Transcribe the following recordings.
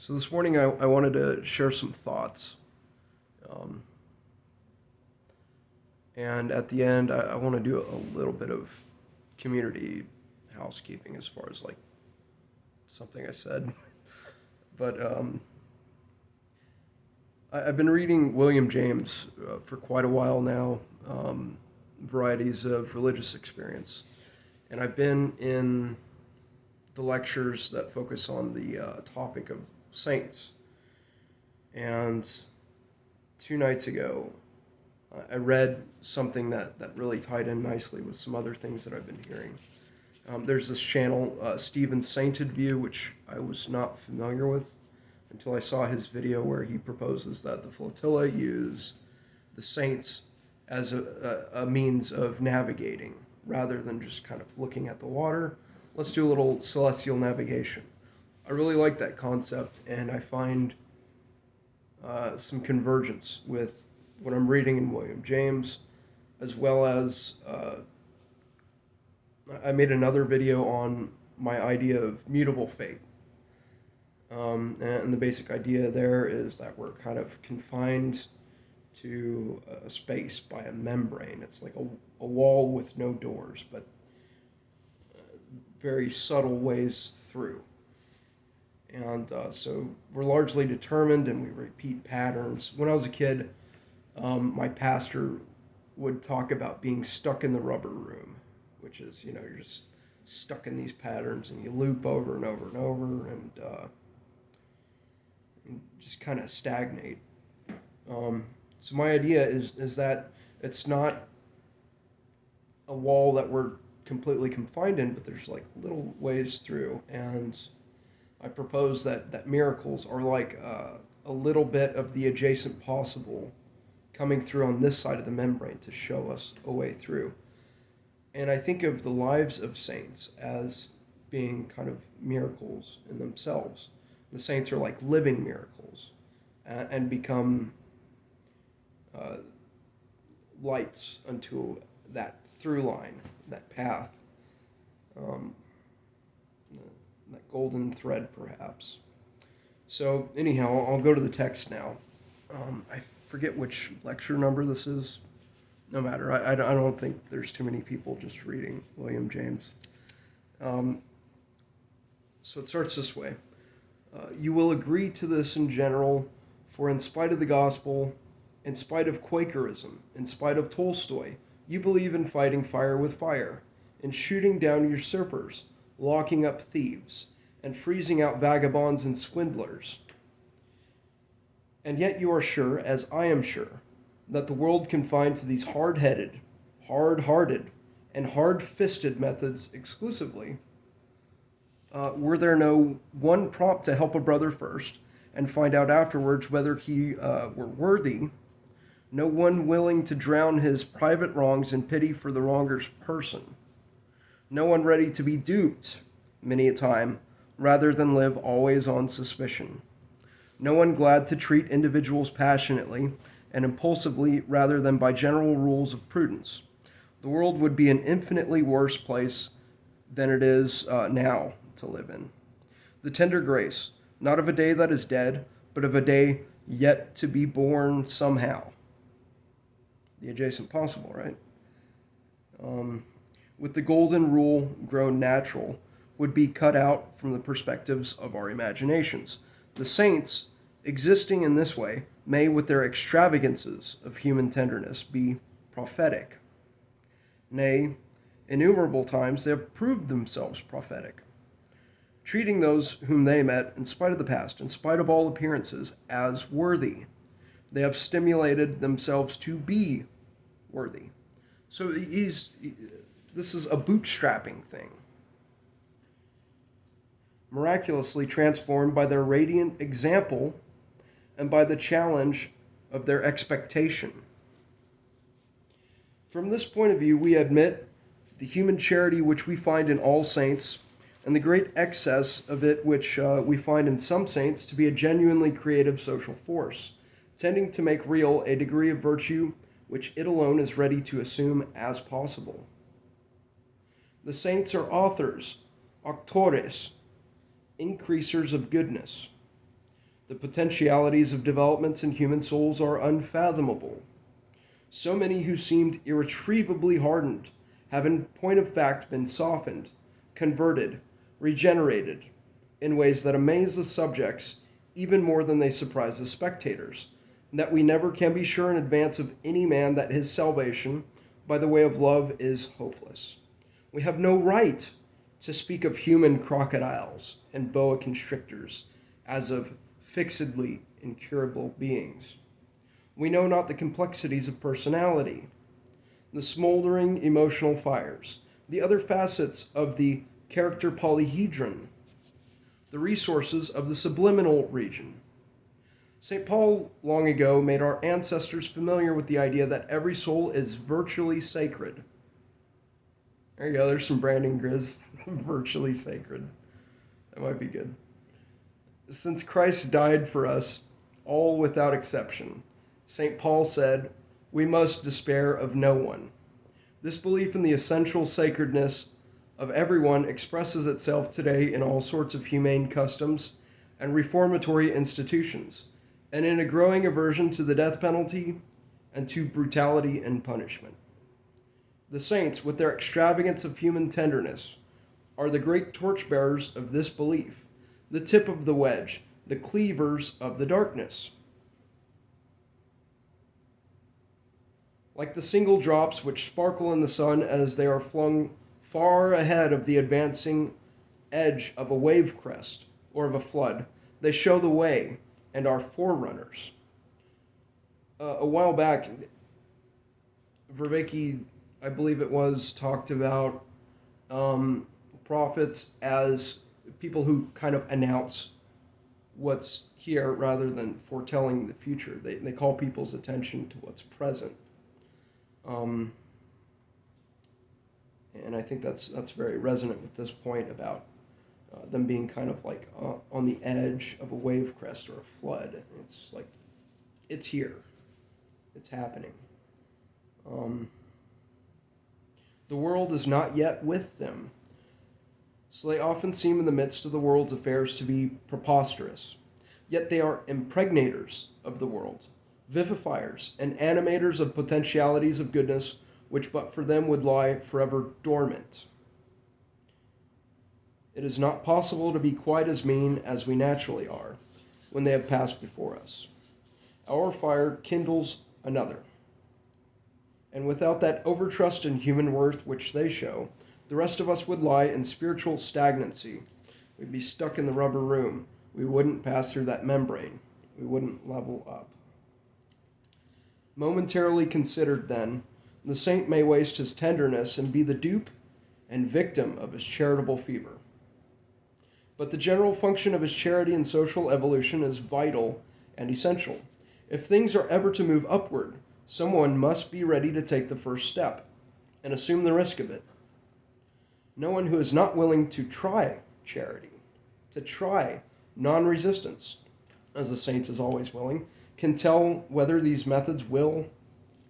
So this morning I wanted to share some thoughts. Um, and at the end, I want to do a little bit of community housekeeping as far as like something I said. But I've been reading William James for quite a while now, varieties of religious experience. And I've been in the lectures that focus on the topic of saints. And 2 nights ago, I read something that really tied in nicely with some other things that I've been hearing. There's this channel, Stephen's Sainted View, which I was not familiar with until I saw his video where he proposes that the flotilla use the saints as a means of navigating rather than just kind of looking at the water. Let's do a little celestial navigation. I really like that concept, and I find some convergence with what I'm reading in William James, as well as I made another video on my idea of mutable fate. And the basic idea there is that we're kind of confined to a space by a membrane. It's like a wall with no doors, but very subtle ways through. And so we're largely determined and we repeat patterns. When I was a kid, my pastor would talk about being stuck in the rubber room, which is, you're just stuck in these patterns and you loop over and over and over and just kind of stagnate. So my idea is that it's not a wall that we're completely confined in, but there's like little ways through. And I propose that miracles are like a little bit of the adjacent possible coming through on this side of the membrane to show us a way through. And I think of the lives of saints as being kind of miracles in themselves. The saints are like living miracles and become lights unto that through line, that path, um, that golden thread perhaps. So anyhow, I'll go to the text now. I forget which lecture number this is. No matter. I don't think there's too many people just reading William James. Um, so it starts this way. You will agree to this in general, for in spite of the gospel, in spite of Quakerism, in spite of Tolstoy, you believe in fighting fire with fire, in shooting down usurpers, locking up thieves, and freezing out vagabonds and swindlers. And yet you are sure, as I am sure, that the world confined to these hard-headed, hard-hearted, and hard-fisted methods exclusively, were there no one prompt to help a brother first and find out afterwards whether he were worthy, no one willing to drown his private wrongs in pity for the wronger's person, no one ready to be duped many a time rather than live always on suspicion, no one glad to treat individuals passionately and impulsively rather than by general rules of prudence. The world would be an infinitely worse place than it is now to live in. The tender grace, not of a day that is dead, but of a day yet to be born somehow. The adjacent possible, right? With the golden rule grown natural, would be cut out from the perspectives of our imaginations. The saints, existing in this way, may, with their extravagances of human tenderness, be prophetic. Nay, innumerable times they have proved themselves prophetic, treating those whom they met, in spite of the past, in spite of all appearances, as worthy. They have stimulated themselves to be worthy. So this is a bootstrapping thing. Miraculously transformed by their radiant example and by the challenge of their expectation. From this point of view, we admit the human charity which we find in all saints, and the great excess of it which we find in some saints to be a genuinely creative social force, tending to make real a degree of virtue which it alone is ready to assume as possible. The saints are authors, auctores, increasers of goodness. The potentialities of developments in human souls are unfathomable. So many who seemed irretrievably hardened have in point of fact been softened, converted, regenerated, in ways that amaze the subjects even more than they surprise the spectators, and that we never can be sure in advance of any man that his salvation, by the way of love, is hopeless. We have no right to speak of human crocodiles and boa constrictors as of fixedly incurable beings. We know not the complexities of personality, the smoldering emotional fires, the other facets of the character polyhedron, the resources of the subliminal region. St. Paul long ago made our ancestors familiar with the idea that every soul is virtually sacred. There you go, there's some branding, Grizz. Virtually sacred. That might be good. Since Christ died for us, all without exception, St. Paul said, we must despair of no one. This belief in the essential sacredness of everyone expresses itself today in all sorts of humane customs and reformatory institutions, and in a growing aversion to the death penalty and to brutality and punishment. The saints, with their extravagance of human tenderness, are the great torchbearers of this belief, the tip of the wedge, the cleavers of the darkness. Like the single drops which sparkle in the sun as they are flung far ahead of the advancing edge of a wave crest or of a flood, they show the way and are forerunners. A while back, Vervaeke, I believe it was, talked about prophets as people who kind of announce what's here rather than foretelling the future. They call people's attention to what's present. And I think that's very resonant with this point about them being kind of like on the edge of a wave crest or a flood. It's like, it's here. It's happening. The world is not yet with them, so they often seem in the midst of the world's affairs to be preposterous. Yet they are impregnators of the world, vivifiers and animators of potentialities of goodness which but for them would lie forever dormant. It is not possible to be quite as mean as we naturally are when they have passed before us. Our fire kindles another. And without that overtrust in human worth which they show, the rest of us would lie in spiritual stagnancy. We'd be stuck in the rubber room. We wouldn't pass through that membrane. We wouldn't level up. Momentarily considered, then, the saint may waste his tenderness and be the dupe and victim of his charitable fever. But the general function of his charity and social evolution is vital and essential. If things are ever to move upward, someone must be ready to take the first step and assume the risk of it. No one who is not willing to try charity, to try non-resistance, as the saint is always willing, can tell whether these methods will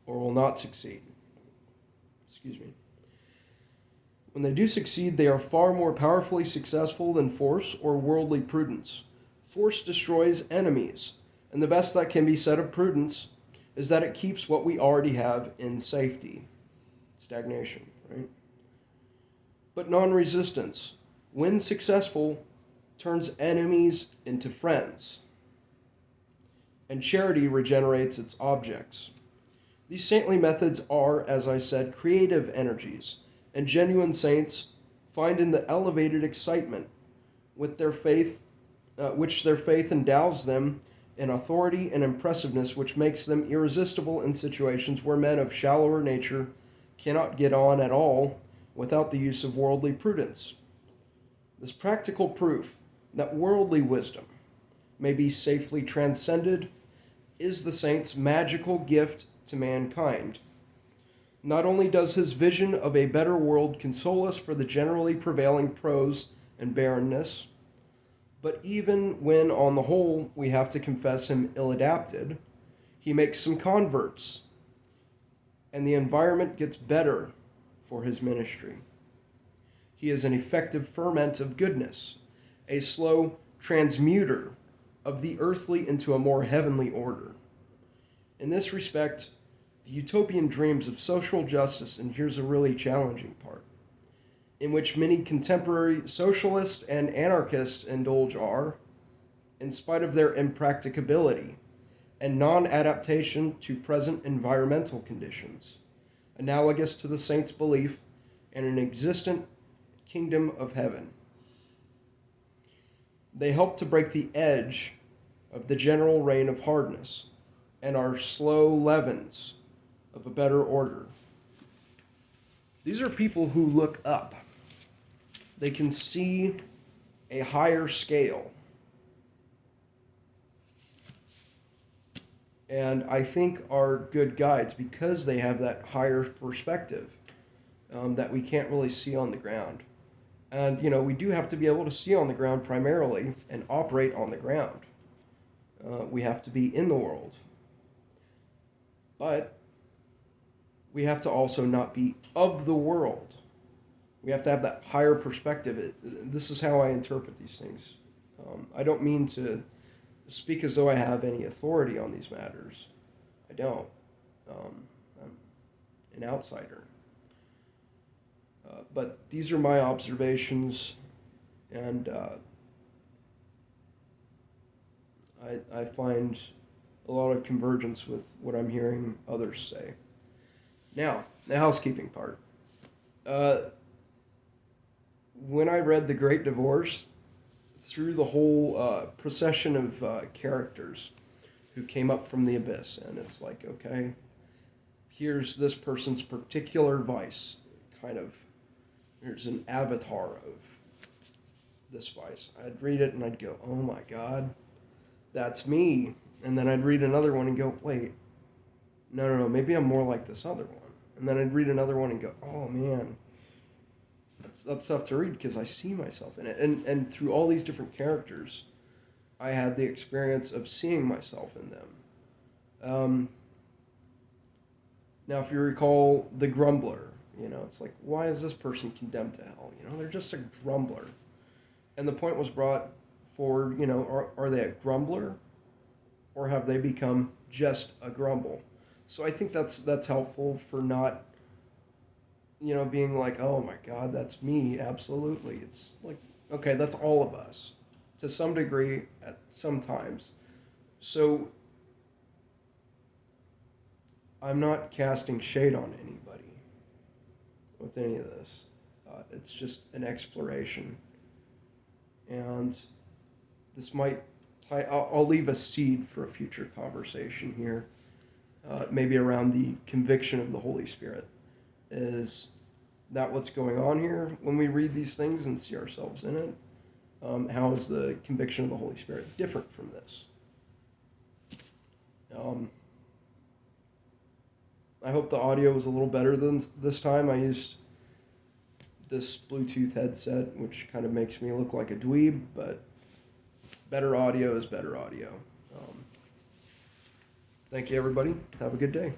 or will not succeed. When they do succeed, they are far more powerfully successful than force or worldly prudence. Force destroys enemies, and the best that can be said of prudence is that it keeps what we already have in safety. Stagnation, right? But non-resistance, when successful, turns enemies into friends. And charity regenerates its objects. These saintly methods are, as I said, creative energies, and genuine saints find in the elevated excitement with their faith, which their faith endows them in authority and impressiveness, which makes them irresistible in situations where men of shallower nature cannot get on at all without the use of worldly prudence. This practical proof that worldly wisdom may be safely transcended is the saint's magical gift to mankind. Not only does his vision of a better world console us for the generally prevailing prose and barrenness, but even when, on the whole, we have to confess him ill-adapted, he makes some converts, and the environment gets better for his ministry. He is an effective ferment of goodness, a slow transmuter of the earthly into a more heavenly order. In this respect, the utopian dreams of social justice, and here's a really challenging part, in which many contemporary socialists and anarchists indulge are, in spite of their impracticability and non adaptation to present environmental conditions, analogous to the saints' belief in an existent kingdom of heaven. They help to break the edge of the general reign of hardness and are slow leavens of a better order. These are people who look up. They can see a higher scale. And I think are good guides because they have that higher perspective that we can't really see on the ground. And, we do have to be able to see on the ground primarily and operate on the ground. We have to be in the world. But we have to also not be of the world. We have to have that higher perspective. This is how I interpret these things. I don't mean to speak as though I have any authority on these matters. I don't. I'm an outsider. But these are my observations, and I find a lot of convergence with what I'm hearing others say. Now, the housekeeping part. When I read The Great Divorce, through the whole procession of characters who came up from the abyss, and it's like, okay, here's this person's particular vice, kind of, here's an avatar of this vice. I'd read it and I'd go, oh my God, that's me. And then I'd read another one and go, wait, no, maybe I'm more like this other one. And then I'd read another one and go, oh man, that's tough to read because I see myself in it. And through all these different characters, I had the experience of seeing myself in them. Now, if you recall the grumbler, it's like, why is this person condemned to hell? They're just a grumbler. And the point was brought forward, are they a grumbler or have they become just a grumble? So I think that's helpful for not, being like, oh my God, that's me. Absolutely. It's like, okay, that's all of us to some degree at some times. So I'm not casting shade on anybody with any of this. It's just an exploration. And this might I'll leave a seed for a future conversation here, maybe around the conviction of the Holy Spirit. Is that what's going on here when we read these things and see ourselves in it? How is the conviction of the Holy Spirit different from this? I hope the audio was a little better than this time. I used this Bluetooth headset, which kind of makes me look like a dweeb, but better audio is better audio. Thank you, everybody. Have a good day.